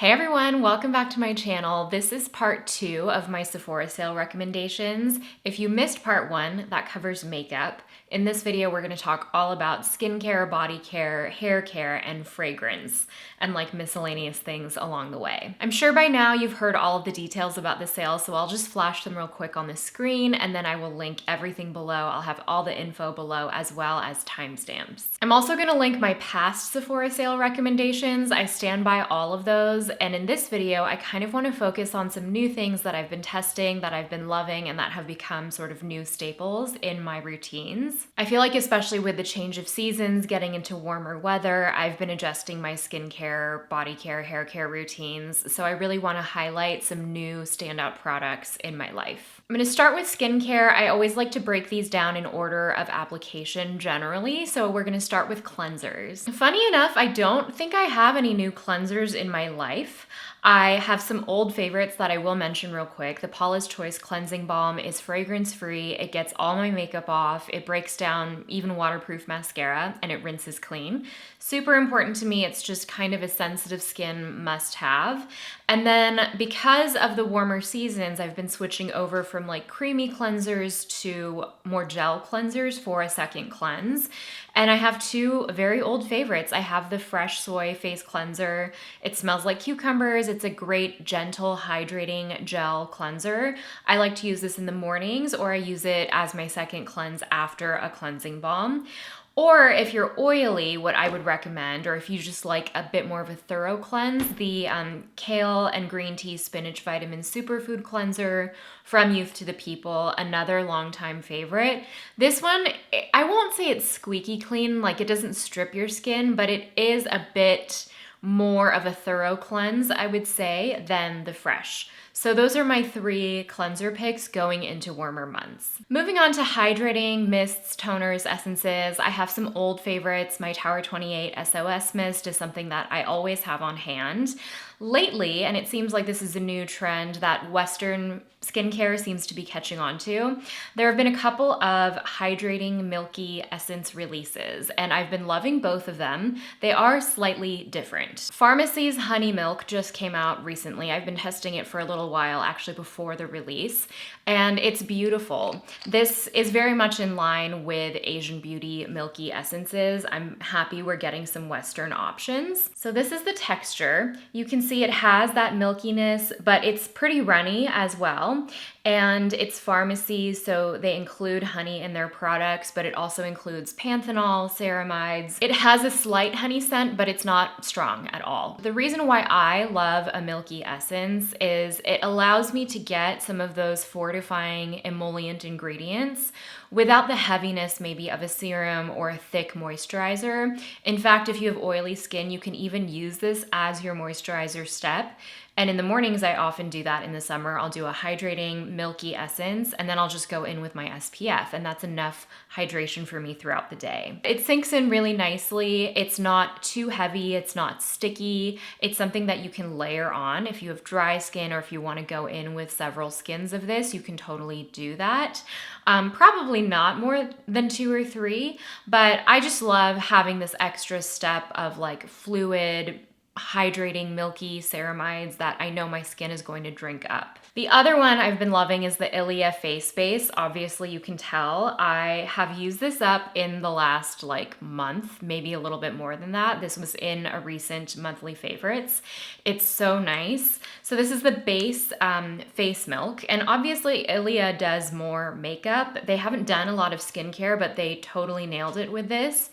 Hey everyone, welcome back to my channel. This is part 2 of my Sephora sale recommendations. If you missed part 1, that covers makeup. In this video, we're going to talk all about skincare, body care, hair care, and fragrance, and like miscellaneous things along the way. I'm sure by now you've heard all of the details about the sale, so I'll just flash them real quick on the screen, and then I will link everything below. I'll have all the info below as well as timestamps. I'm also going to link my past Sephora sale recommendations. I stand by all of those, and in this video, I kind of want to focus on some new things that I've been testing, that I've been loving, and that have become sort of new staples in my routines. I feel like especially with the change of seasons, getting into warmer weather, I've been adjusting my skincare, body care, hair care routines, so I really want to highlight some new standout products in my life. I'm going to start with skincare. I always like to break these down in order of application generally, so we're going to start with cleansers. Funny enough, I don't think I have any new cleansers in my life. I have some old favorites that I will mention real quick. The Paula's Choice Cleansing Balm is fragrance-free. It gets all my makeup off. It breaks down even waterproof mascara, and it rinses clean. Super important to me. It's just kind of a sensitive skin must-have. And then because of the warmer seasons, I've been switching over from like creamy cleansers to more gel cleansers for a second cleanse. And I have two very old favorites. I have the Fresh Soy Face Cleanser. It smells like cucumbers. It's a great, gentle, hydrating gel cleanser. I like to use this in the mornings, or I use it as my second cleanse after a cleansing balm. Or if you're oily, what I would recommend, or if you just like a bit more of a thorough cleanse, the Kale and Green Tea Spinach Vitamin Superfood Cleanser from Youth to the People, another longtime favorite. This one, I won't say it's squeaky clean, like it doesn't strip your skin, but it is a bit more of a thorough cleanse, I would say, than the Fresh. So those are my 3 cleanser picks going into warmer months. Moving on to hydrating, mists, toners, essences. I have some old favorites. My Tower 28 SOS mist is something that I always have on hand. Lately, and it seems like this is a new trend that Western skincare seems to be catching on to, there have been a couple of hydrating milky essence releases, and I've been loving both of them. They are slightly different. Pharmacy's Honey Milk just came out recently. I've been testing it for a little while, actually before the release, and it's beautiful. This is very much in line with Asian Beauty milky essences. I'm happy we're getting some Western options. So this is the texture. You can see it has that milkiness, but it's pretty runny as well. And it's pharmacy, so they include honey in their products, but it also includes panthenol, ceramides. It has a slight honey scent, but it's not strong at all. The reason why I love a milky essence is it allows me to get some of those fortifying emollient ingredients without the heaviness maybe of a serum or a thick moisturizer. In fact, if you have oily skin, you can even use this as your moisturizer step. And in the mornings, I often do that. In the summer, I'll do a hydrating milky essence, and then I'll just go in with my SPF, and that's enough hydration for me throughout the day. It sinks in really nicely. It's not too heavy. It's not sticky. It's something that you can layer on. If you have dry skin, or if you want to go in with several skins of this, you can totally do that. Probably not more than 2 or 3, but I just love having this extra step of like fluid, hydrating milky ceramides that I know my skin is going to drink up. The other one I've been loving is the Ilia Face Base. Obviously you can tell I have used this up in the last like month, maybe a little bit more than that. This was in a recent monthly favorites. It's so nice. So this is the base face milk, and obviously Ilia does more makeup. They haven't done a lot of skincare, but they totally nailed it with this.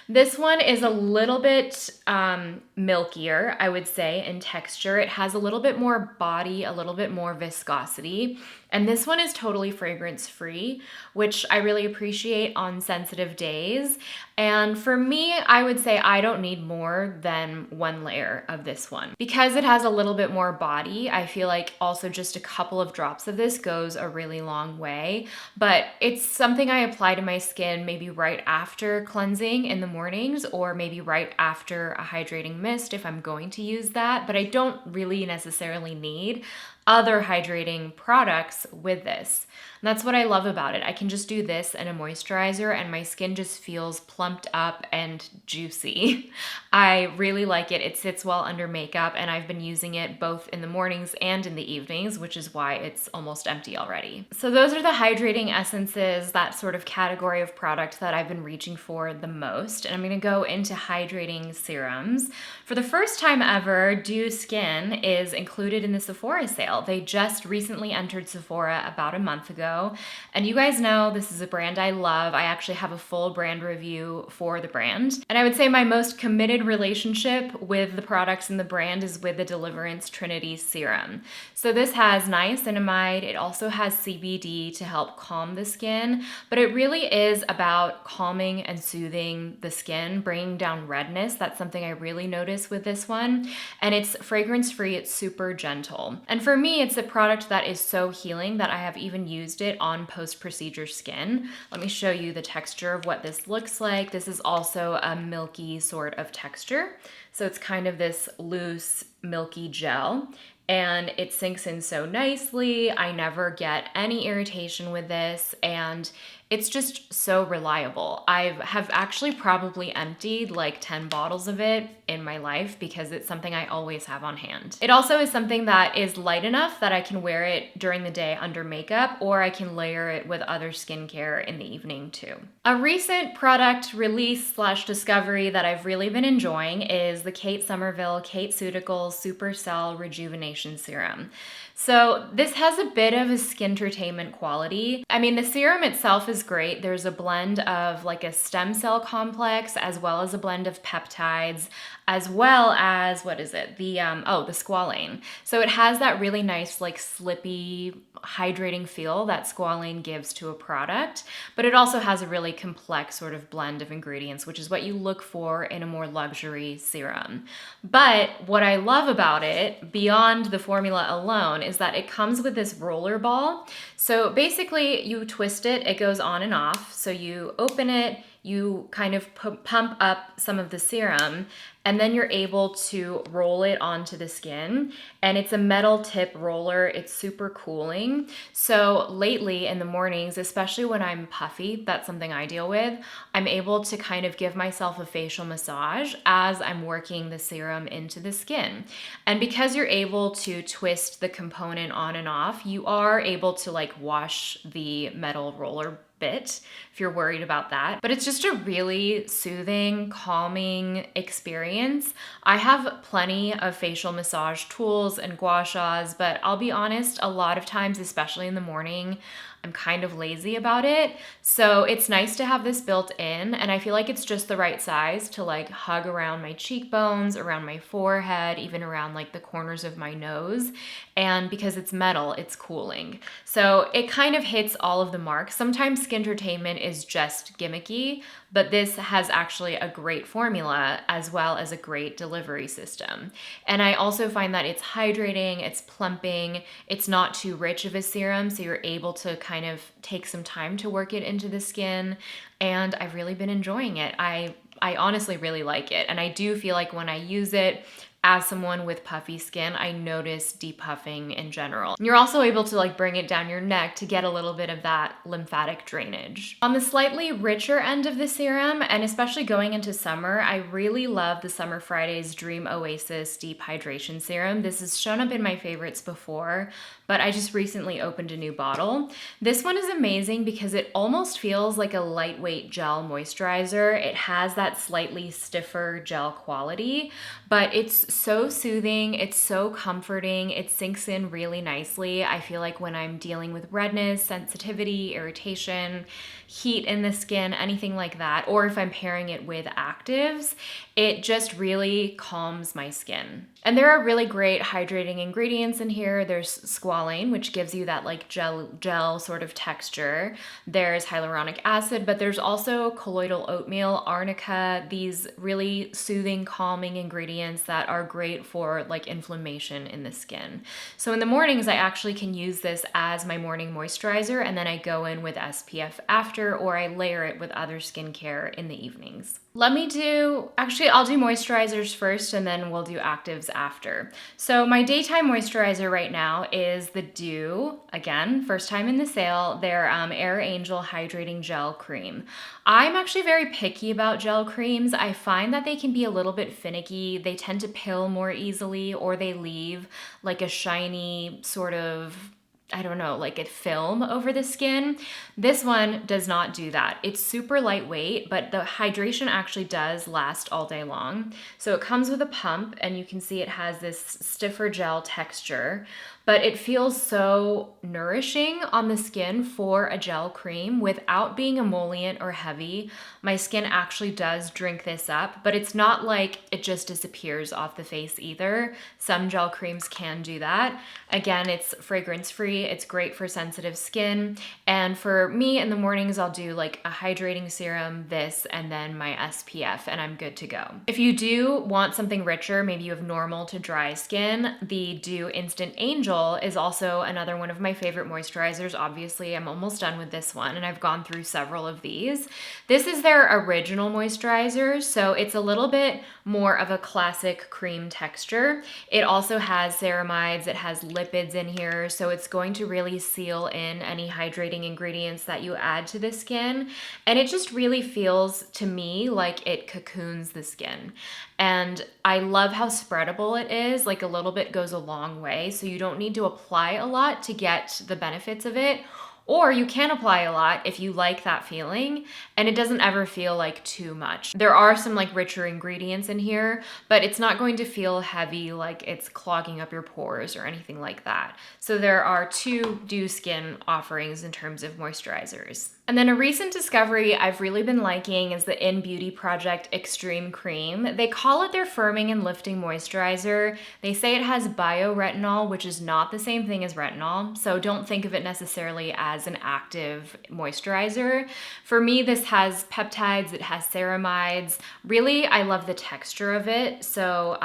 This one is a little bit milkier, I would say, in texture. It has a little bit more body, a little bit more viscosity. And this one is totally fragrance-free, which I really appreciate on sensitive days. And for me, I would say I don't need more than 1 layer of this one. Because it has a little bit more body, I feel like also just a couple of drops of this goes a really long way. But it's something I apply to my skin maybe right after cleansing in the mornings, or maybe right after a hydrating mist if I'm going to use that. But I don't really necessarily need other hydrating products with this. And that's what I love about it. I can just do this and a moisturizer and my skin just feels plumped up and juicy. I really like it. It sits well under makeup and I've been using it both in the mornings and in the evenings, which is why it's almost empty already. So those are the hydrating essences, that sort of category of product that I've been reaching for the most. And I'm gonna go into hydrating serums. For the first time ever, Dew Skin is included in the Sephora sale. They just recently entered Sephora about a month ago. And you guys know this is a brand I love. I actually have a full brand review for the brand. And I would say my most committed relationship with the products in the brand is with the Deliverance Trinity Serum. So this has niacinamide. It also has CBD to help calm the skin, but it really is about calming and soothing the skin, bringing down redness. That's something I really notice with this one. And it's fragrance-free. It's super gentle. And for me, it's a product that is so healing that I have even used it on post-procedure skin. Let me show you the texture of what this looks like. This is also a milky sort of texture. So it's kind of this loose, milky gel. And it sinks in so nicely. I never get any irritation with this, and it's just so reliable. I have actually probably emptied like 10 bottles of it in my life because it's something I always have on hand. It also is something that is light enough that I can wear it during the day under makeup, or I can layer it with other skincare in the evening too. A recent product release / discovery that I've really been enjoying is the Kate Somerville Kate Ceuticals Super Cell Rejuvenation Serum. So this has a bit of a skin-tertainment quality. I mean, the serum itself is great. There's a blend of like a stem cell complex as well as a blend of peptides, as well as, what is it? The squalane. So it has that really nice, like slippy, hydrating feel that squalane gives to a product, but it also has a really complex sort of blend of ingredients, which is what you look for in a more luxury serum. But what I love about it, beyond the formula alone, is that it comes with this roller ball. So basically you twist it, it goes on and off. So you open it, you kind of pump up some of the serum, and then you're able to roll it onto the skin. And it's a metal tip roller. It's super cooling. So lately in the mornings, especially when I'm puffy, that's something I deal with, I'm able to kind of give myself a facial massage as I'm working the serum into the skin. And because you're able to twist the component on and off, you are able to like wash the metal roller bit if you're worried about that. But it's just a really soothing, calming experience. I have plenty of facial massage tools and gua shas, but I'll be honest, a lot of times, especially in the morning, I'm kind of lazy about it. So it's nice to have this built in, and I feel like it's just the right size to like hug around my cheekbones, around my forehead, even around like the corners of my nose. And because it's metal, it's cooling. So it kind of hits all of the marks. Sometimes skin-tertainment is just gimmicky, but this has actually a great formula as well as a great delivery system. And I also find that it's hydrating, it's plumping, it's not too rich of a serum, so you're able to kind of take some time to work it into the skin, and I've really been enjoying it. I honestly really like it, and I do feel like when I use it, as someone with puffy skin, I notice depuffing in general. You're also able to like bring it down your neck to get a little bit of that lymphatic drainage. On the slightly richer end of the serum, and especially going into summer, I really love the Summer Fridays Dream Oasis Deep Hydration Serum. This has shown up in my favorites before, but I just recently opened a new bottle. This one is amazing because it almost feels like a lightweight gel moisturizer. It has that slightly stiffer gel quality, but it's so soothing, it's so comforting, it sinks in really nicely. I feel like when I'm dealing with redness, sensitivity, irritation, heat in the skin, anything like that, or if I'm pairing it with actives, it just really calms my skin. And there are really great hydrating ingredients in here. There's squalane, which gives you that like gel sort of texture. There's hyaluronic acid, but there's also colloidal oatmeal, arnica, these really soothing, calming ingredients that are are great for like inflammation in the skin. So in the mornings, I actually can use this as my morning moisturizer, and then I go in with SPF after, or I layer it with other skincare in the evenings. I'll do moisturizers first and then we'll do actives after. So my daytime moisturizer right now is the Dew, again, first time in the sale, their Air Angel Hydrating Gel Cream. I'm actually very picky about gel creams. I find that they can be a little bit finicky. They tend to pill more easily, or they leave like a shiny sort of, I don't know, like a film over the skin. This one does not do that. It's super lightweight, but the hydration actually does last all day long. So it comes with a pump, and you can see it has this stiffer gel texture, but it feels so nourishing on the skin for a gel cream without being emollient or heavy. My skin actually does drink this up, but it's not like it just disappears off the face either. Some gel creams can do that. Again, it's fragrance free. It's great for sensitive skin. And for me in the mornings, I'll do like a hydrating serum, this, and then my SPF, and I'm good to go. If you do want something richer, maybe you have normal to dry skin, the Dew Instant Angel is also another one of my favorite moisturizers. Obviously, I'm almost done with this one, and I've gone through several of these. This is their original moisturizer, so it's a little bit more of a classic cream texture. It also has ceramides, it has lipids in here, so it's going to really seal in any hydrating ingredients that you add to the skin, and it just really feels to me like it cocoons the skin. And I love how spreadable it is. Like a little bit goes a long way, so you don't need to apply a lot to get the benefits of it. Or you can apply a lot if you like that feeling, and it doesn't ever feel like too much. There are some like richer ingredients in here, but it's not going to feel heavy like it's clogging up your pores or anything like that. So there are two Dew Skin offerings in terms of moisturizers. And then a recent discovery I've really been liking is the In Beauty Project Extreme Cream. They call it their firming and lifting moisturizer. They say it has bioretinol, which is not the same thing as retinol, so don't think of it necessarily as an active moisturizer. For me, this has peptides, it has ceramides. Really, I love the texture of it. So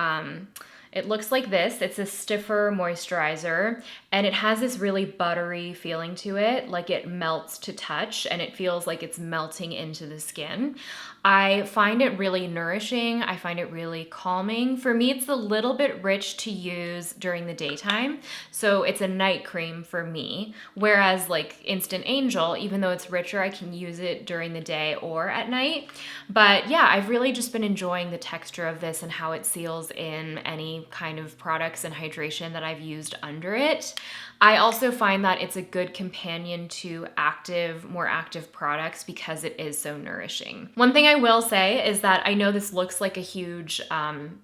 it looks like this. It's a stiffer moisturizer, and it has this really buttery feeling to it, like it melts to touch, and it feels like it's melting into the skin. I find it really nourishing. I find it really calming. For me, it's a little bit rich to use during the daytime, so it's a night cream for me. Whereas like Instant Angel, even though it's richer, I can use it during the day or at night. But yeah, I've really just been enjoying the texture of this and how it seals in any kind of products and hydration that I've used under it. I also find that it's a good companion to more active products because it is so nourishing. One thing I will say is that I know this looks like a huge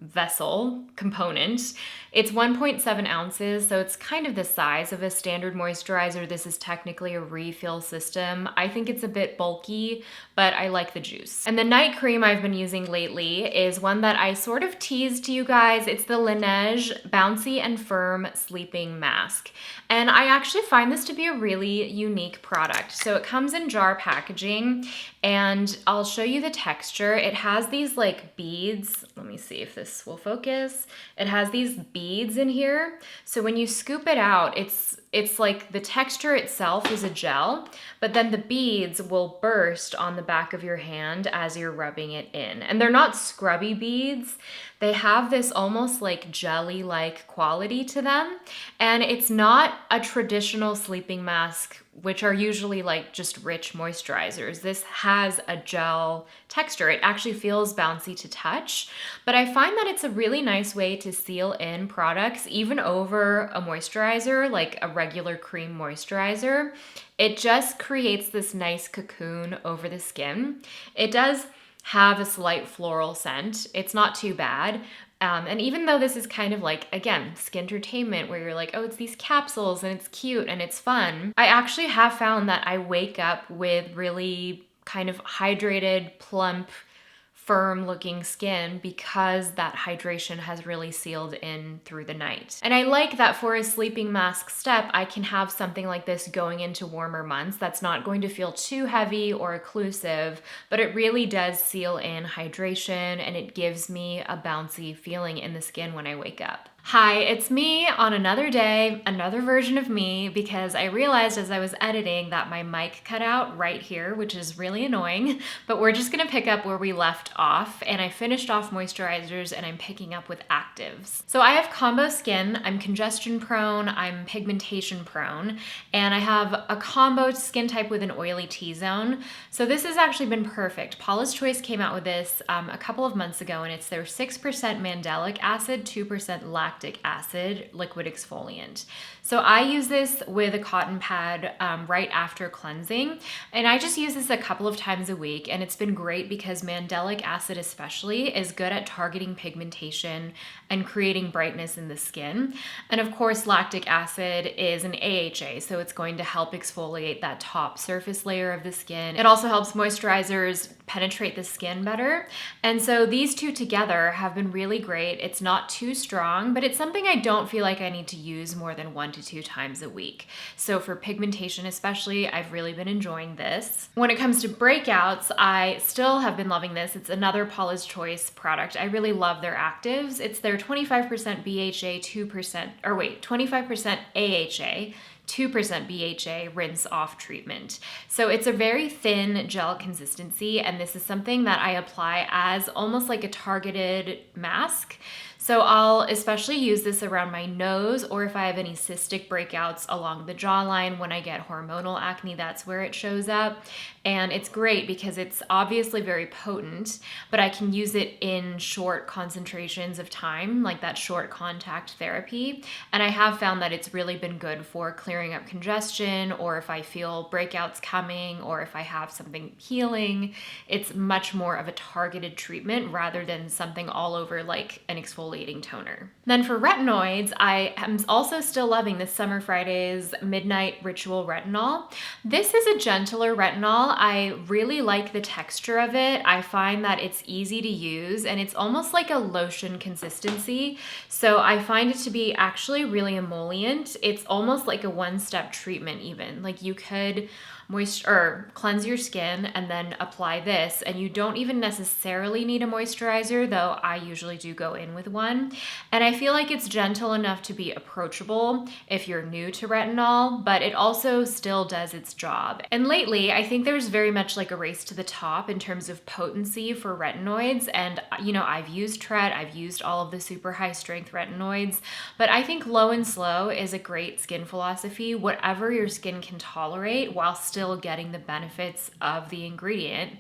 vessel component. It's 1.7 ounces, so it's kind of the size of a standard moisturizer. This is technically a refill system. I think it's a bit bulky, but I like the juice. And the night cream I've been using lately is one that I sort of teased to you guys. It's the Laneige Bouncy and Firm Sleeping Mask. And I actually find this to be a really unique product. So it comes in jar packaging, and I'll show you the texture. It has these like beads. Let me see if this will focus. It has these beads in here. So when you scoop it out, it's like the texture itself is a gel, but then the beads will burst on the back of your hand as you're rubbing it in. And they're not scrubby beads. They have this almost like jelly-like quality to them. And it's not a traditional sleeping mask, which are usually like just rich moisturizers. This has a gel texture. It actually feels bouncy to touch, but I find that it's a really nice way to seal in products, even over a moisturizer, like a regular cream moisturizer. It just creates this nice cocoon over the skin. It does have a slight floral scent. It's not too bad. And even though this is kind of like, again, skintertainment, where you're like, oh, it's these capsules and it's cute and it's fun, I actually have found that I wake up with really kind of hydrated, plump, firm looking skin because that hydration has really sealed in through the night. And I like that for a sleeping mask step, I can have something like this going into warmer months that's not going to feel too heavy or occlusive, but it really does seal in hydration and it gives me a bouncy feeling in the skin when I wake up. Hi, it's me on another day, another version of me, because I realized as I was editing that my mic cut out right here, which is really annoying, but we're just gonna pick up where we left off, and I finished off moisturizers and I'm picking up with actives. So I have combo skin, I'm congestion prone, I'm pigmentation prone, and I have a combo skin type with an oily T-zone. So this has actually been perfect. Paula's Choice came out with this a couple of months ago, and it's their 6% mandelic acid, 2% lactic acid liquid exfoliant. So I use this with a cotton pad right after cleansing, and I just use this a couple of times a week, and it's been great because mandelic acid especially is good at targeting pigmentation and creating brightness in the skin. And of course, lactic acid is an AHA, so it's going to help exfoliate that top surface layer of the skin. It also helps moisturizers penetrate the skin better. And so these two together have been really great. It's not too strong, but it's something I don't feel like I need to use more than 1 to 2 times a week. So for pigmentation especially, I've really been enjoying this. When it comes to breakouts, I still have been loving this. It's another Paula's Choice product. I really love their actives. It's their 25% BHA, 25% AHA, 2% BHA rinse off treatment. So it's a very thin gel consistency, and this is something that I apply as almost like a targeted mask. So I'll especially use this around my nose, or if I have any cystic breakouts along the jawline when I get hormonal acne, that's where it shows up. And it's great because it's obviously very potent, but I can use it in short concentrations of time, like that short contact therapy. And I have found that it's really been good for clearing up congestion, or if I feel breakouts coming, or if I have something healing. It's much more of a targeted treatment rather than something all over like an exfoliating toner. Then for retinoids, I am also still loving the Summer Fridays Midnight Ritual Retinol. This is a gentler retinol. I really like the texture of it. I find that it's easy to use and it's almost like a lotion consistency. So I find it to be actually really emollient. It's almost like a one-step treatment even. Like you could cleanse your skin and then apply this, and you don't even necessarily need a moisturizer, though I usually do go in with one. And I feel like it's gentle enough to be approachable if you're new to retinol, but it also still does its job. And lately, I think there's very much like a race to the top in terms of potency for retinoids. And I've used Tret, I've used all of the super high strength retinoids, but I think low and slow is a great skin philosophy, whatever your skin can tolerate while still getting the benefits of the ingredient.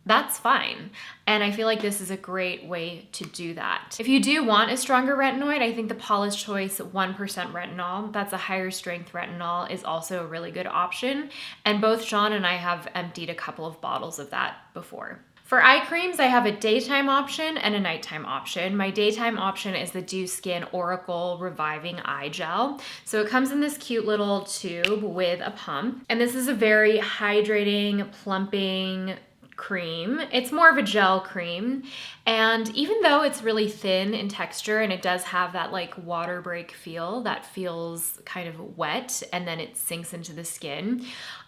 That's fine. And I feel like this is a great way to do that. If you do want a stronger retinoid, I think the Paula's Choice 1% retinol, that's a higher strength retinol, is also a really good option. And both Sean and I have emptied a couple of bottles of that before. For eye creams, I have a daytime option and a nighttime option. My daytime option is the Dew Skin Oracle Reviving Eye Gel. So it comes in this cute little tube with a pump. And this is a very hydrating, plumping cream. It's more of a gel cream. And even though it's really thin in texture and it does have that like water break feel that feels kind of wet and then it sinks into the skin,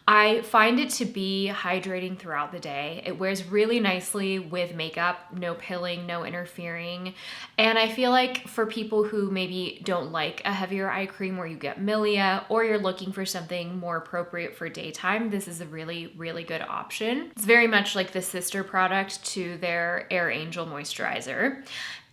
I find it to be hydrating throughout the day. It wears really nicely with makeup, no pilling, no interfering. And I feel like for people who maybe don't like a heavier eye cream where you get milia, or you're looking for something more appropriate for daytime, this is a really, really good option. It's very much like the sister product to their Air Angel moisturizer.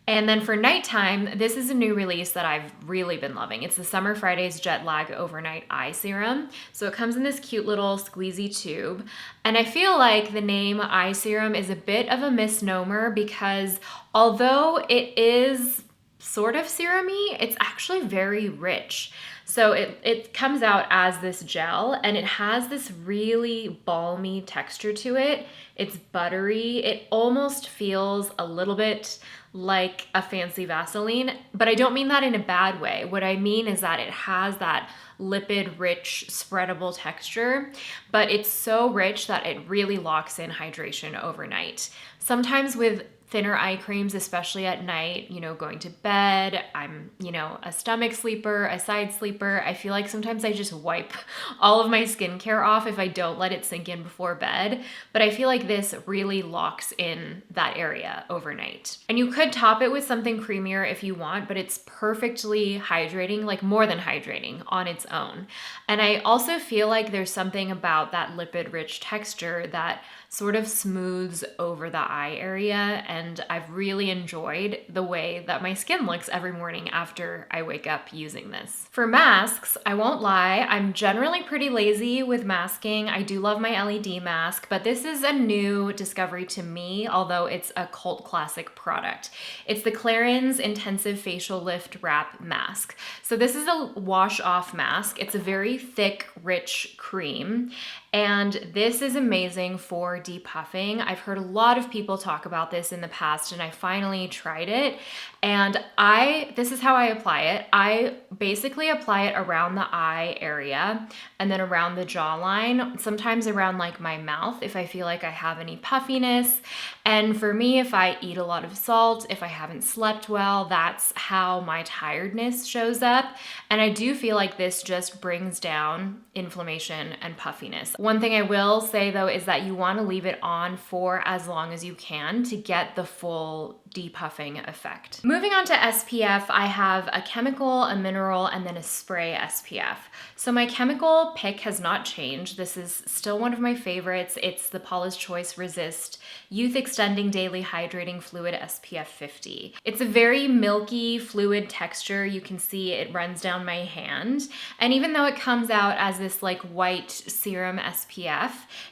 And then for nighttime, this is a new release that I've really been loving. It's the Summer Fridays Jet Lag Overnight Eye Serum. So it comes in this cute little squeezy tube. And I feel like the name eye serum is a bit of a misnomer because although it is sort of serum-y. It's actually very rich. So it comes out as this gel, and it has this really balmy texture to it. It's buttery. It almost feels a little bit like a fancy Vaseline, but I don't mean that in a bad way. What I mean is that it has that lipid, rich, spreadable texture, but it's so rich that it really locks in hydration overnight. Sometimes with thinner eye creams, especially at night, going to bed, I'm, a stomach sleeper, a side sleeper. I feel like sometimes I just wipe all of my skincare off if I don't let it sink in before bed. But I feel like this really locks in that area overnight. And you could top it with something creamier if you want, but it's perfectly hydrating, like more than hydrating on its own. And I also feel like there's something about that lipid rich texture that sort of smooths over the eye area, and I've really enjoyed the way that my skin looks every morning after I wake up using this. For masks, I won't lie, I'm generally pretty lazy with masking. I do love my LED mask, but this is a new discovery to me, although it's a cult classic product. It's the Clarins Intensive Facial Lift Wrap Mask. So this is a wash-off mask. It's a very thick, rich cream, and this is amazing for depuffing. I've heard a lot of people talk about this in the past, and I finally tried it. And this is how I apply it. I basically apply it around the eye area and then around the jawline, sometimes around like my mouth if I feel like I have any puffiness. And for me, if I eat a lot of salt, if I haven't slept well, that's how my tiredness shows up. And I do feel like this just brings down inflammation and puffiness. One thing I will say though is that you want to leave it on for as long as you can to get the full depuffing effect. Moving on to SPF, I have a chemical, a mineral, and then a spray SPF. So my chemical pick has not changed. This is still one of my favorites. It's the Paula's Choice Resist Youth Extending Daily Hydrating Fluid SPF 50. It's a very milky fluid texture. You can see it runs down my hand. And even though it comes out as this like white serum SPF,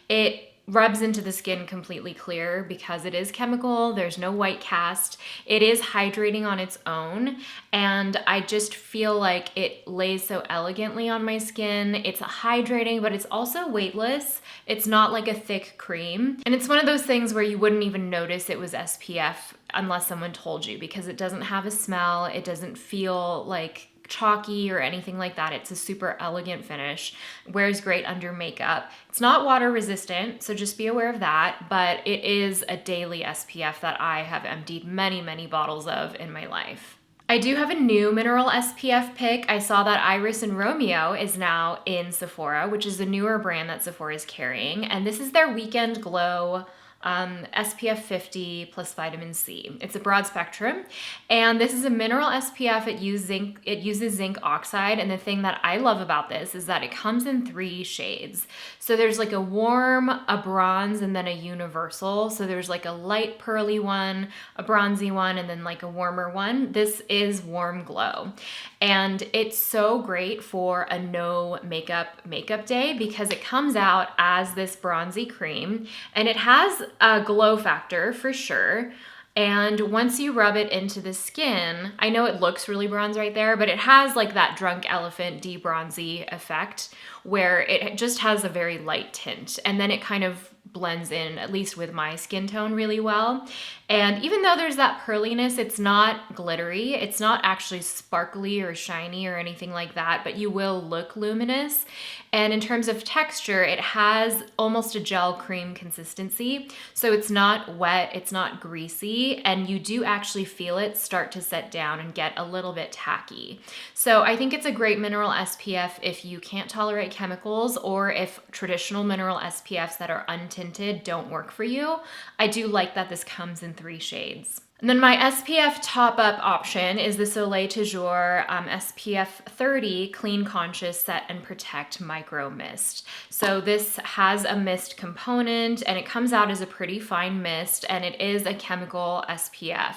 it rubs into the skin completely clear because it is chemical. There's no white cast. It is hydrating on its own, and I just feel like it lays so elegantly on my skin. It's hydrating, but it's also weightless. It's not like a thick cream, and it's one of those things where you wouldn't even notice it was SPF unless someone told you, because it doesn't have a smell. It doesn't feel like chalky or anything like that. It's a super elegant finish, wears great under makeup. It's not water resistant, so just be aware of that, but it is a daily SPF that I have emptied many, many bottles of in my life. I do have a new mineral SPF pick. I saw that Iris and Romeo is now in Sephora, which is a newer brand that Sephora is carrying, and this is their Weekend Glow SPF 50 plus vitamin C. It's a broad spectrum, and this is a mineral SPF. It uses zinc oxide, and the thing that I love about this is that it comes in 3 shades. So there's like a warm, a bronze, and then a universal. So there's like a light pearly one, a bronzy one, and then like a warmer one. This is Warm Glow, and it's so great for a no makeup day because it comes out as this bronzy cream, and it has a glow factor for sure. And once you rub it into the skin, I know it looks really bronze right there, but it has like that drunk elephant de-bronzy effect where it just has a very light tint, and then it kind of blends in, at least with my skin tone, really well. And even though there's that pearliness, it's not glittery. It's not actually sparkly or shiny or anything like that, but you will look luminous. And in terms of texture, it has almost a gel cream consistency. So it's not wet, it's not greasy, and you do actually feel it start to set down and get a little bit tacky. So I think it's a great mineral SPF if you can't tolerate chemicals, or if traditional mineral SPFs that are untinted don't work for you. I do like that this comes in 3 shades. And then my SPF top-up option is the Soleil Toujours SPF 30 Clean Conscious Set and Protect Micro Mist. So this has a mist component, and it comes out as a pretty fine mist, and it is a chemical SPF.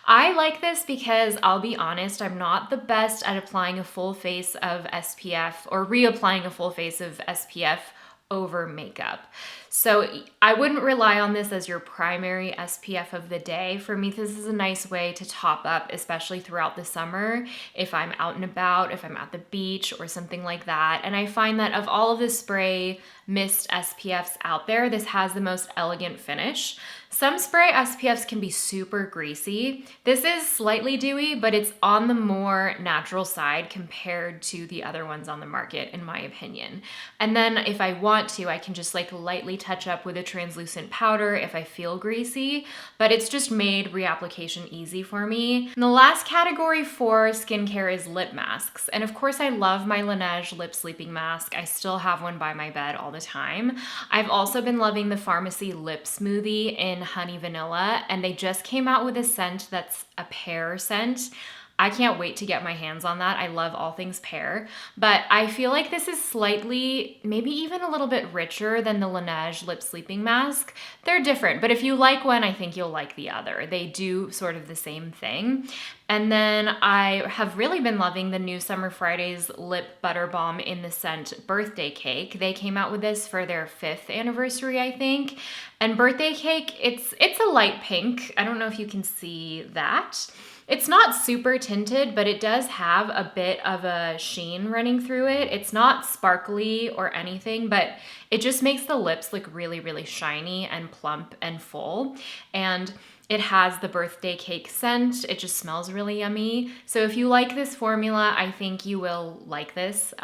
I like this because, I'll be honest, I'm not the best at applying a full face of SPF or reapplying a full face of SPF over makeup. So I wouldn't rely on this as your primary SPF of the day. For me, this is a nice way to top up, especially throughout the summer, if I'm out and about, if I'm at the beach or something like that. And I find that of all of the spray mist SPFs out there, this has the most elegant finish. Some spray SPFs can be super greasy. This is slightly dewy, but it's on the more natural side compared to the other ones on the market, in my opinion. And then if I want to, I can just like lightly touch up with a translucent powder if I feel greasy, but it's just made reapplication easy for me. And the last category for skincare is lip masks. And of course I love my Laneige lip sleeping mask. I still have one by my bed all the time. I've also been loving the Pharmacy lip smoothie in honey vanilla, and they just came out with a scent that's a pear scent. I can't wait to get my hands on that. I love all things pear, but I feel like this is slightly, maybe even a little bit richer than the Laneige lip sleeping mask. They're different, but if you like one, I think you'll like the other. They do sort of the same thing. And then I have really been loving the new Summer Fridays lip butter balm in the scent Birthday Cake. They came out with this for their 5th anniversary, I think. And Birthday Cake, it's a light pink. I don't know if you can see that. It's not super tinted, but it does have a bit of a sheen running through it. It's not sparkly or anything, but it just makes the lips look really, really shiny and plump and full. And it has the Birthday Cake scent. It just smells really yummy. So if you like this formula, I think you will like this.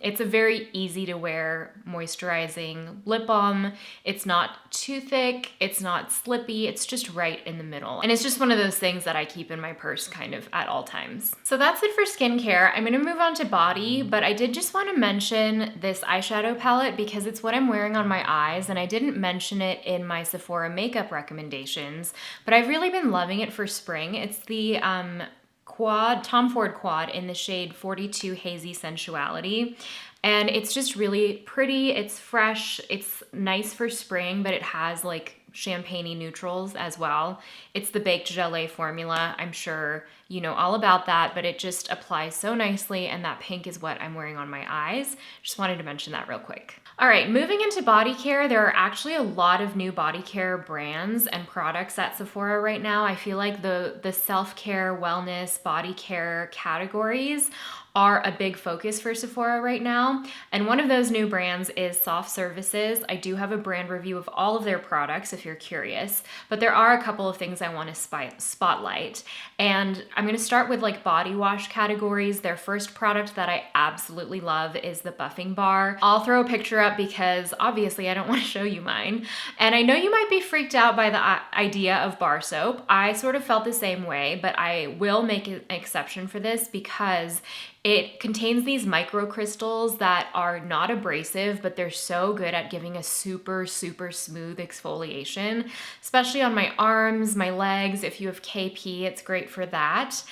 It's a very easy to wear moisturizing lip balm. It's not too thick. It's not slippy. It's just right in the middle. And it's just one of those things that I keep in my purse kind of at all times. So that's it for skincare. I'm gonna move on to body, but I did just wanna mention this eyeshadow palette because it's what I'm wearing on my eyes, and I didn't mention it in my Sephora makeup recommendations, but I've really been loving it for spring. It's the Tom Ford Quad in the shade 42 Hazy Sensuality. And it's just really pretty, it's fresh, it's nice for spring, but it has like champagne-y neutrals as well. It's the Baked Gelée formula. I'm sure you know all about that, but it just applies so nicely, and that pink is what I'm wearing on my eyes. Just wanted to mention that real quick. All right, moving into body care, there are actually a lot of new body care brands and products at Sephora right now. I feel like the self-care, wellness, body care categories are a big focus for Sephora right now. And one of those new brands is Soft Services. I do have a brand review of all of their products if you're curious, but there are a couple of things I want to spotlight. And I'm gonna start with like body wash categories. Their first product that I absolutely love is the buffing bar. I'll throw a picture up because obviously I don't want to show you mine. And I know you might be freaked out by the idea of bar soap. I sort of felt the same way, but I will make an exception for this because it contains these microcrystals that are not abrasive, but they're so good at giving a super, super smooth exfoliation, especially on my arms, my legs. If you have KP, it's great for that.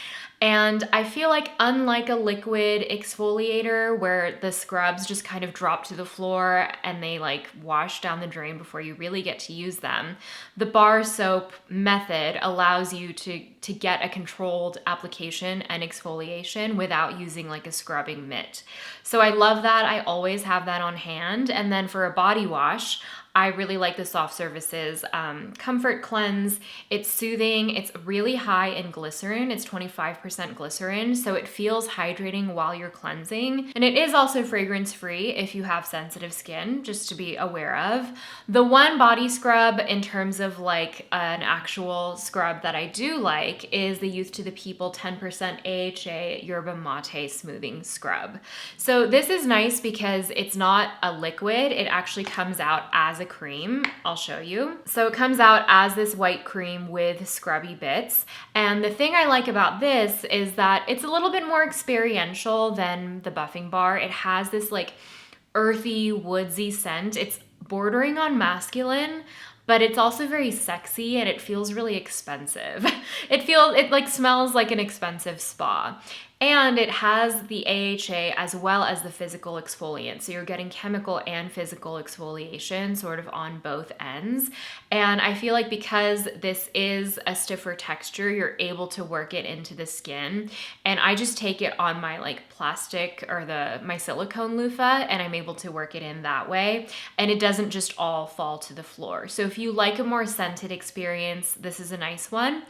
And I feel like unlike a liquid exfoliator where the scrubs just kind of drop to the floor and they like wash down the drain before you really get to use them, the bar soap method allows you to get a controlled application and exfoliation without using like a scrubbing mitt. So I love that. I always have that on hand. And then for a body wash, I really like the Soft Services Comfort Cleanse. It's soothing. It's really high in glycerin. It's 25% glycerin, so it feels hydrating while you're cleansing. And it is also fragrance-free if you have sensitive skin, just to be aware of. The one body scrub in terms of like an actual scrub that I do like is the Youth to the People 10% AHA Yerba Mate Smoothing Scrub. So this is nice because it's not a liquid. It actually comes out as a cream. I'll show you. So it comes out as this white cream with scrubby bits. And the thing I like about this is that it's a little bit more experiential than the buffing bar. It has this like earthy, woodsy scent. It's bordering on masculine, but it's also very sexy and it feels really expensive. It like smells like an expensive spa. And it has the AHA as well as the physical exfoliant. So you're getting chemical and physical exfoliation sort of on both ends. And I feel like because this is a stiffer texture, you're able to work it into the skin. And I just take it on my like plastic or my silicone loofah, and I'm able to work it in that way. And it doesn't just all fall to the floor. So if you like a more scented experience, this is a nice one.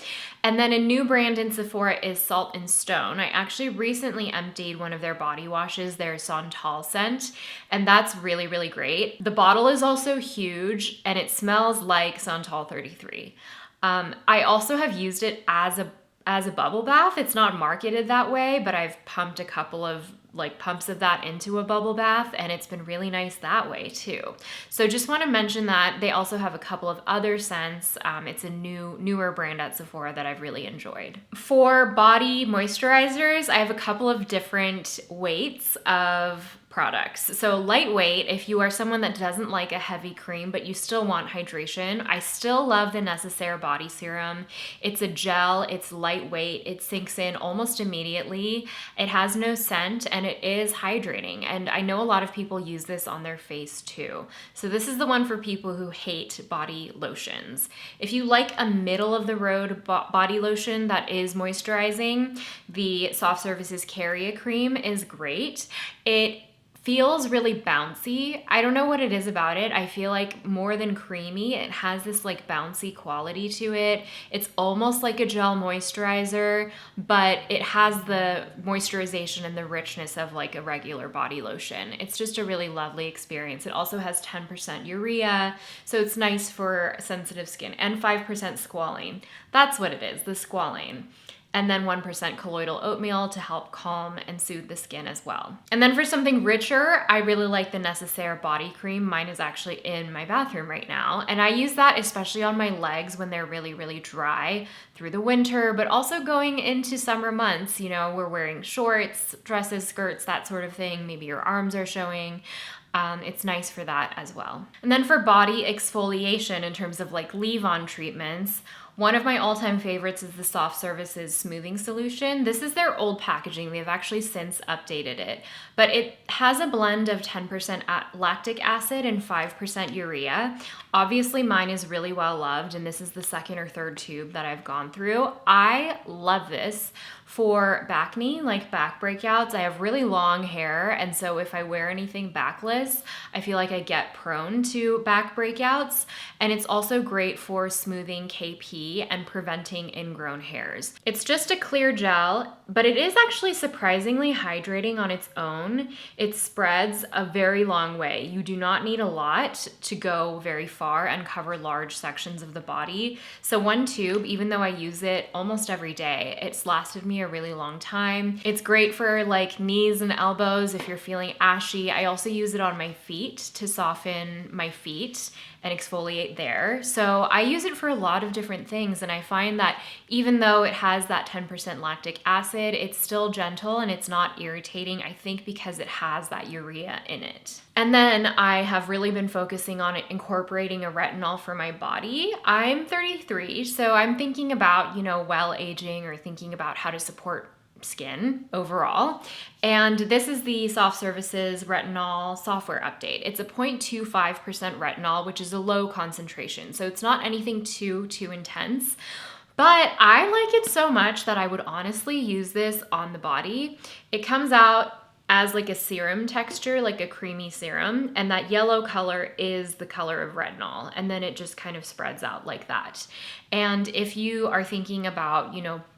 And then a new brand in Sephora is Salt and Stone. I actually recently emptied one of their body washes, their Santal scent, and that's really, really great. The bottle is also huge and it smells like Santal 33. I also have used it as a bubble bath. It's not marketed that way, but I've pumped a couple of like pumps of that into a bubble bath, and it's been really nice that way too. So just want to mention that they also have a couple of other scents. It's a newer brand at Sephora that I've really enjoyed. For body moisturizers, I have a couple of different weights of products. So lightweight, if you are someone that doesn't like a heavy cream, but you still want hydration, I still love the SEPHORA body serum. It's a gel, it's lightweight, it sinks in almost immediately. It has no scent and it is hydrating. And I know a lot of people use this on their face too. So this is the one for people who hate body lotions. If you like a middle of the road body lotion that is moisturizing, the Soft Services Carrier Cream is great. It feels really bouncy. I don't know what it is about it. I feel like more than creamy, it has this like bouncy quality to it. It's almost like a gel moisturizer, but it has the moisturization and the richness of like a regular body lotion. It's just a really lovely experience. It also has 10% urea, so it's nice for sensitive skin, and 5% squalane. That's what it is, the squalane. And then 1% colloidal oatmeal to help calm and soothe the skin as well. And then for something richer, I really like the SEPHORA body cream. Mine is actually in my bathroom right now. And I use that especially on my legs when they're really, really dry through the winter, but also going into summer months. You know, we're wearing shorts, dresses, skirts, that sort of thing. Maybe your arms are showing. It's nice for that as well. And then for body exfoliation in terms of like leave-on treatments, one of my all-time favorites is the Soft Services Smoothing Solution. This is their old packaging. They've actually since updated it, but it has a blend of 10% lactic acid and 5% urea. Obviously, mine is really well loved, and this is the second or third tube that I've gone through. I love this for back knee, like back breakouts. I have really long hair, and so if I wear anything backless, I feel like I get prone to back breakouts. And it's also great for smoothing KP and preventing ingrown hairs. It's just a clear gel, but it is actually surprisingly hydrating on its own. It spreads a very long way. You do not need a lot to go very far and cover large sections of the body. So one tube, even though I use it almost every day, it's lasted me a really long time. It's great for like knees and elbows if you're feeling ashy. I also use it on my feet to soften my feet and exfoliate there. So I use it for a lot of different things, and I find that even though it has that 10% lactic acid, it's still gentle and it's not irritating, I think because it has that urea in it. And then I have really been focusing on incorporating a retinol for my body. I'm 33, so I'm thinking about, well aging or thinking about how to support skin overall. And this is the Soft Services Retinol Software Update. It's a 0.25% retinol, which is a low concentration. So it's not anything too intense. But I like it so much that I would honestly use this on the body. It comes out as like a serum texture, like a creamy serum, and that yellow color is the color of retinol, and then it just kind of spreads out like that. And if you are thinking about,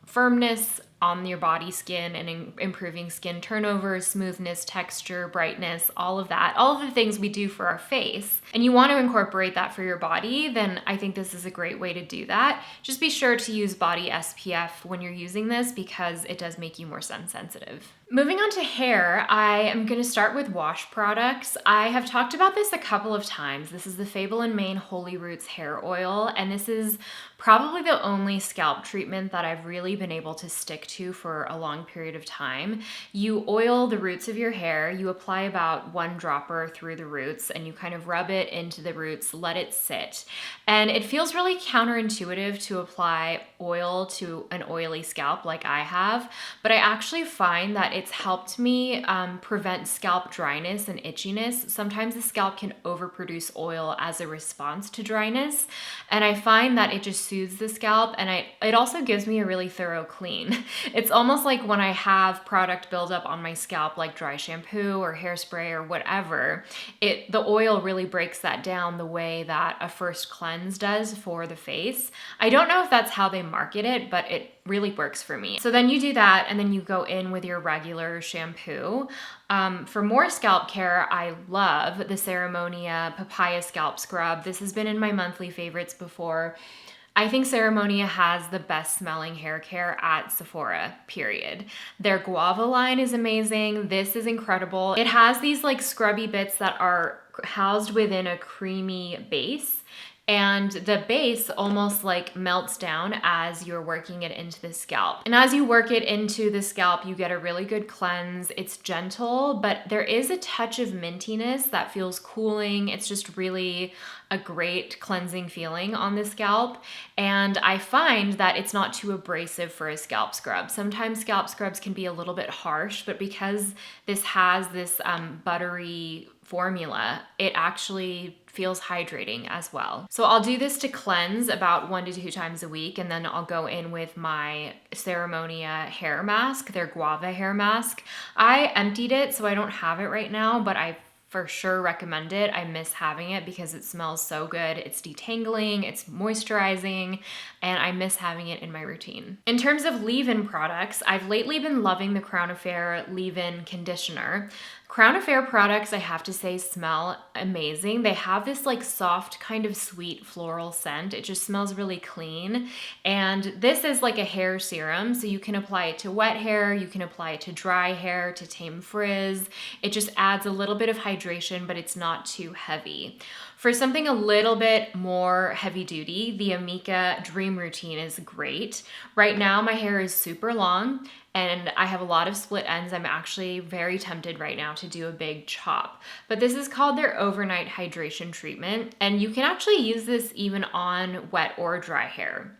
firmness on your body skin and improving skin turnover, smoothness, texture, brightness, all of that, all of the things we do for our face, and you want to incorporate that for your body, then I think this is a great way to do that. Just be sure to use body SPF when you're using this because it does make you more sun sensitive. Moving on to hair, I am going to start with wash products. I have talked about this a couple of times. This is the Fable & Mane Holy Roots hair oil, and this is probably the only scalp treatment that I've really been able to stick to for a long period of time. You oil the roots of your hair, you apply about 1 dropper through the roots, and you kind of rub it into the roots, let it sit. And it feels really counterintuitive to apply oil to an oily scalp like I have, but I actually find that it's helped me prevent scalp dryness and itchiness. Sometimes the scalp can overproduce oil as a response to dryness, and I find that it just soothes the scalp, and it also gives me a really thorough clean. It's almost like when I have product buildup on my scalp, like dry shampoo or hairspray or whatever, the oil really breaks that down the way that a first cleanse does for the face. I don't know if that's how they market it, but it really works for me. So then you do that, and then you go in with your regular shampoo. For more scalp care, I love the Ceremonia Papaya Scalp Scrub. This has been in my monthly favorites before. I think Ceremonia has the best smelling hair care at Sephora, period. Their guava line is amazing. This is incredible. It has these like scrubby bits that are housed within a creamy base, and the base almost like melts down as you're working it into the scalp. And as you work it into the scalp, you get a really good cleanse. It's gentle, but there is a touch of mintiness that feels cooling. It's just really a great cleansing feeling on the scalp. And I find that it's not too abrasive for a scalp scrub. Sometimes scalp scrubs can be a little bit harsh, but because this has this buttery formula, it actually feels hydrating as well. So I'll do this to cleanse about 1 to 2 times a week, and then I'll go in with my Ceremonia hair mask, their guava hair mask. I emptied it, so I don't have it right now, but I for sure recommend it. I miss having it because it smells so good. It's detangling, it's moisturizing, and I miss having it in my routine. In terms of leave-in products, I've lately been loving the Crown Affair leave-in conditioner. Crown Affair products, I have to say, smell amazing. They have this like soft kind of sweet floral scent. It just smells really clean. And this is like a hair serum, so you can apply it to wet hair, you can apply it to dry hair, to tame frizz. It just adds a little bit of hydration, but it's not too heavy. For something a little bit more heavy duty, the Amika Dream Routine is great. Right now, my hair is super long and I have a lot of split ends. I'm actually very tempted right now to do a big chop. But this is called their overnight hydration treatment, and you can actually use this even on wet or dry hair.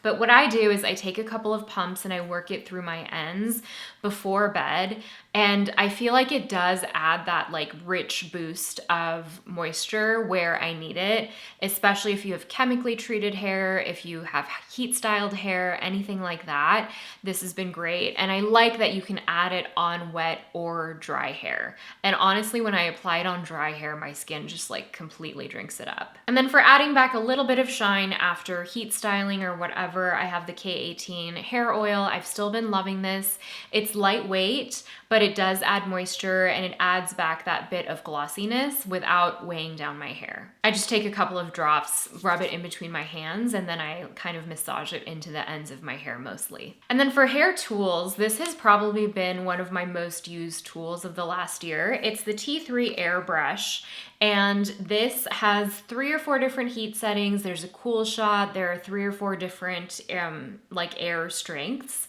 But what I do is I take a couple of pumps and I work it through my ends before bed. And I feel like it does add that like rich boost of moisture where I need it, especially if you have chemically treated hair, if you have heat styled hair, anything like that. This has been great. And I like that you can add it on wet or dry hair. And honestly, when I apply it on dry hair, my skin just like completely drinks it up. And then for adding back a little bit of shine after heat styling or whatever, I have the K18 hair oil. I've still been loving this. It's lightweight, but it does add moisture and it adds back that bit of glossiness without weighing down my hair. I just take a couple of drops, rub it in between my hands, and then I kind of massage it into the ends of my hair mostly. And then for hair tools, this has probably been one of my most used tools of the last year. It's the T3 Airbrush, and this has 3 or 4 different heat settings. There's a cool shot. There are 3 or 4 different like air strengths.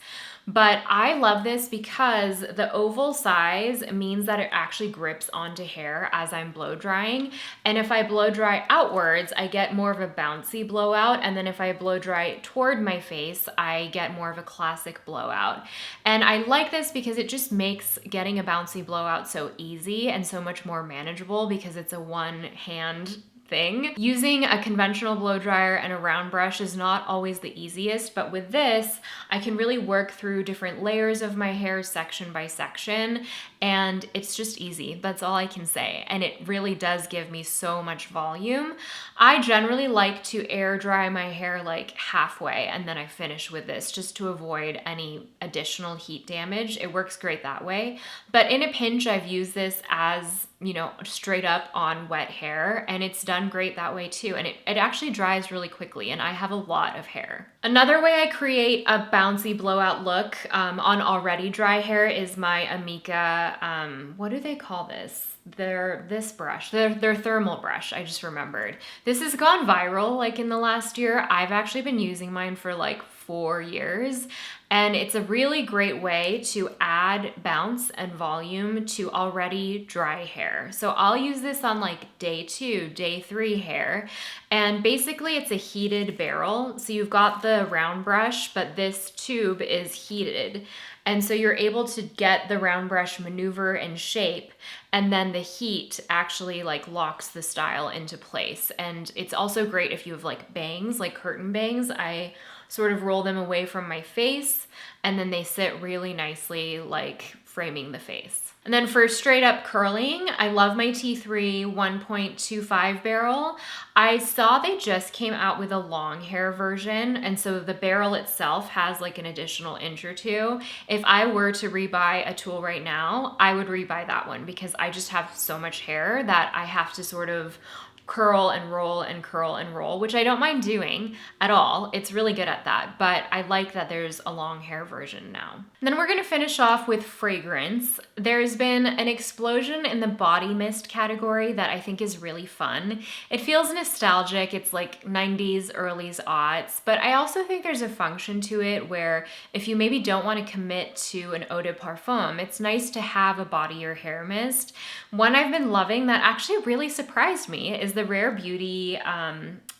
But I love this because the oval size means that it actually grips onto hair as I'm blow drying. And if I blow dry outwards, I get more of a bouncy blowout. And then if I blow dry toward my face, I get more of a classic blowout. And I like this because it just makes getting a bouncy blowout so easy and so much more manageable because it's a one hand thing. Using a conventional blow dryer and a round brush is not always the easiest, but with this, I can really work through different layers of my hair section by section, and it's just easy. That's all I can say. And it really does give me so much volume. I generally like to air dry my hair like halfway, and then I finish with this just to avoid any additional heat damage. It works great that way. But in a pinch, I've used this as, you know, straight up on wet hair, and it's done great that way too. And it actually dries really quickly, and I have a lot of hair. Another way I create a bouncy blowout look on already dry hair is my Amika, what do they call this? This brush, their thermal brush, I just remembered. This has gone viral like in the last year. I've actually been using mine for like 4 years, and it's a really great way to add bounce and volume to already dry hair. So I'll use this on like day 2, day 3 hair, and basically it's a heated barrel. So you've got the round brush, but this tube is heated. And so you're able to get the round brush maneuver and shape, and then the heat actually like locks the style into place. And it's also great if you have like bangs, like curtain bangs. I sort of roll them away from my face, and then they sit really nicely, like framing the face. And then for straight up curling, I love my T3 1.25 barrel. I saw they just came out with a long hair version, and so the barrel itself has like an additional inch or two. If I were to rebuy a tool right now, I would rebuy that one because I just have so much hair that I have to sort of curl and roll and curl and roll, which I don't mind doing at all. It's really good at that, but I like that there's a long hair version now. And then we're gonna finish off with fragrance. There's been an explosion in the body mist category that I think is really fun. It feels nostalgic. It's like 90s, early aughts, but I also think there's a function to it where if you maybe don't want to commit to an eau de parfum, it's nice to have a body or hair mist. One I've been loving that actually really surprised me is the Rare Beauty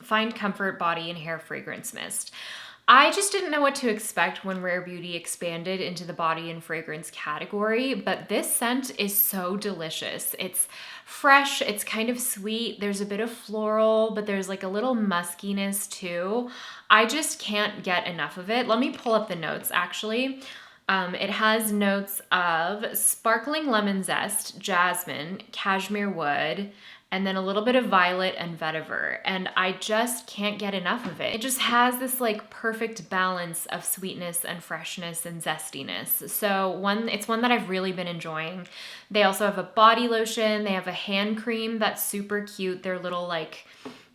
Find Comfort Body and Hair Fragrance Mist. I just didn't know what to expect when Rare Beauty expanded into the body and fragrance category, but this scent is so delicious. It's fresh, it's kind of sweet, there's a bit of floral, but there's like a little muskiness too. I just can't get enough of it. Let me pull up the notes actually. It has notes of sparkling lemon zest, jasmine, cashmere wood, and then a little bit of violet and vetiver, and I just can't get enough of it. It just has this like perfect balance of sweetness and freshness and zestiness. So it's one that I've really been enjoying. They also have a body lotion, they have a hand cream that's super cute. They're little like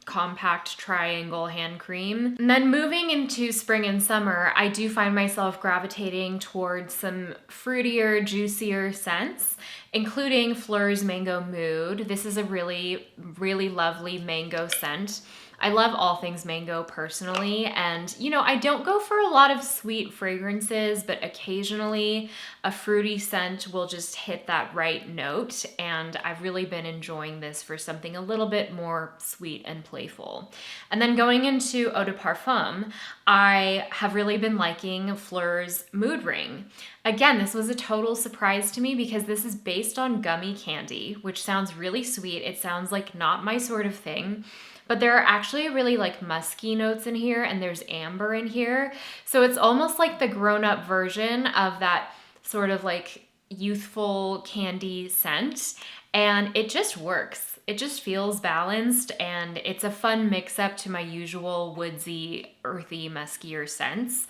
compact triangle hand cream. And then moving into spring and summer, I do find myself gravitating towards some fruitier, juicier scents, including Fleur's Mango Mood. This is a really, really lovely mango scent. I love all things mango personally, and you know, I don't go for a lot of sweet fragrances, but occasionally a fruity scent will just hit that right note, and I've really been enjoying this for something a little bit more sweet and playful. And then going into eau de parfum, I have really been liking Fleur's Mood Ring. Again, this was a total surprise to me because this is based on gummy candy, which sounds really sweet. It sounds like not my sort of thing. But there are actually really like musky notes in here, and there's amber in here. So it's almost like the grown-up version of that sort of like youthful candy scent, and it just works. It just feels balanced, and it's a fun mix-up to my usual woodsy, earthy, muskier scents.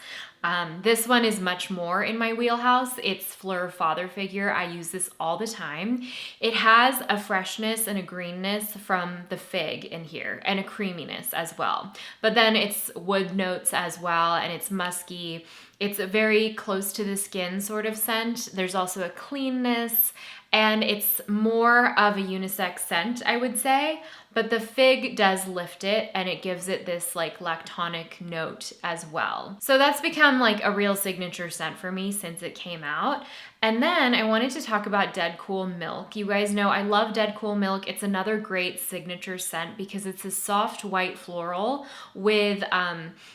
This one is much more in my wheelhouse. It's Fleur Father Figure. I use this all the time. It has a freshness and a greenness from the fig in here, and a creaminess as well. But then it's wood notes as well, and it's musky. It's a very close to the skin sort of scent. There's also a cleanness, and it's more of a unisex scent, I would say, but the fig does lift it, and it gives it this like lactonic note as well. So that's become like a real signature scent for me since it came out. And then I wanted to talk about Dead Cool Milk. You guys know I love Dead Cool Milk. It's another great signature scent because it's a soft white floral with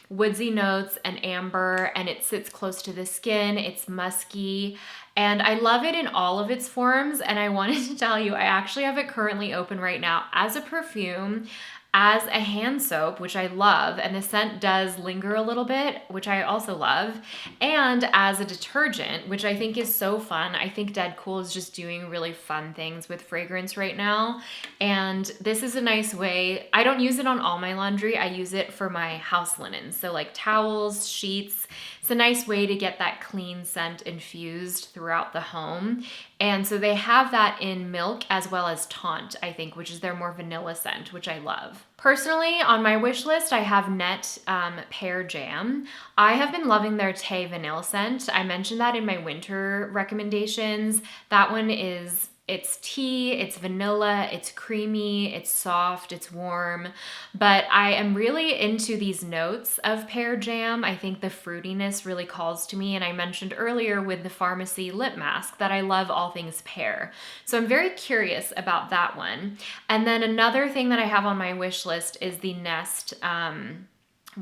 woodsy notes and amber, and it sits close to the skin. It's musky, and I love it in all of its forms. And I wanted to tell you, I actually have it currently open right now as a perfume, as a hand soap, which I love, and the scent does linger a little bit, which I also love, and as a detergent, which I think is so fun. I think Dead Cool is just doing really fun things with fragrance right now, and this is a nice way. I don't use it on all my laundry. I use it for my house linens, so like towels, sheets. It's a nice way to get that clean scent infused throughout the home. And so they have that in Milk as well as Taunt, I think, which is their more vanilla scent, which I love. Personally, on my wish list, I have Net Pear Jam. I have been loving their Tay Vanille scent. I mentioned that in my winter recommendations. That one is, it's tea, it's vanilla, it's creamy, it's soft, it's warm, but I am really into these notes of pear jam. I think the fruitiness really calls to me, and I mentioned earlier with the Pharmacy lip mask that I love all things pear. So I'm very curious about that one. And then another thing that I have on my wish list is the Nest,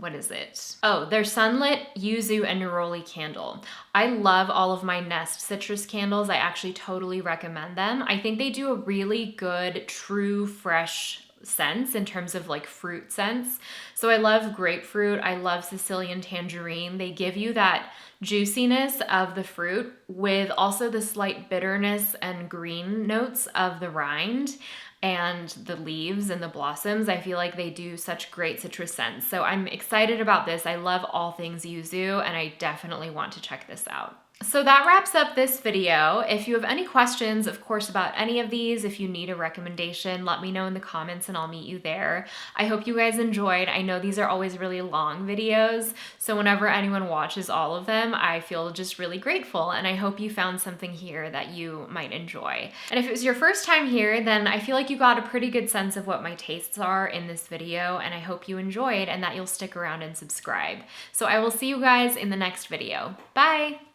what is it? Oh, their Sunlit Yuzu and Neroli candle. I love all of my Nest citrus candles. I actually totally recommend them. I think they do a really good, true, fresh scents in terms of like fruit scents. So I love grapefruit. I love Sicilian tangerine. They give you that juiciness of the fruit with also the slight bitterness and green notes of the rind and the leaves and the blossoms. I feel like they do such great citrus scents. So I'm excited about this. I love all things yuzu, and I definitely want to check this out. So that wraps up this video. If you have any questions, of course, about any of these, if you need a recommendation, let me know in the comments and I'll meet you there. I hope you guys enjoyed. I know these are always really long videos, so whenever anyone watches all of them, I feel just really grateful, and I hope you found something here that you might enjoy. And if it was your first time here, then I feel like you got a pretty good sense of what my tastes are in this video, and I hope you enjoyed and that you'll stick around and subscribe. So I will see you guys in the next video. Bye!